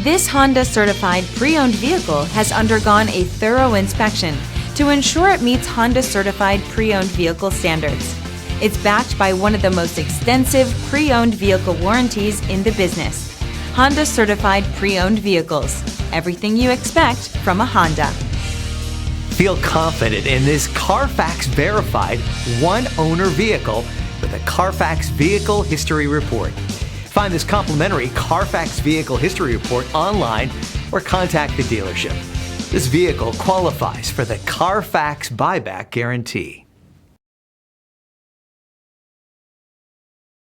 This Honda certified pre-owned vehicle has undergone a thorough inspection to ensure it meets Honda certified pre-owned vehicle standards. It's backed by one of the most extensive pre-owned vehicle warranties in the business. Honda certified pre-owned vehicles. Everything you expect from a Honda. Feel confident in this Carfax verified one-owner vehicle with a Carfax Vehicle History Report. Find this complimentary Carfax Vehicle History Report online or contact the dealership. This vehicle qualifies for the Carfax Buyback Guarantee.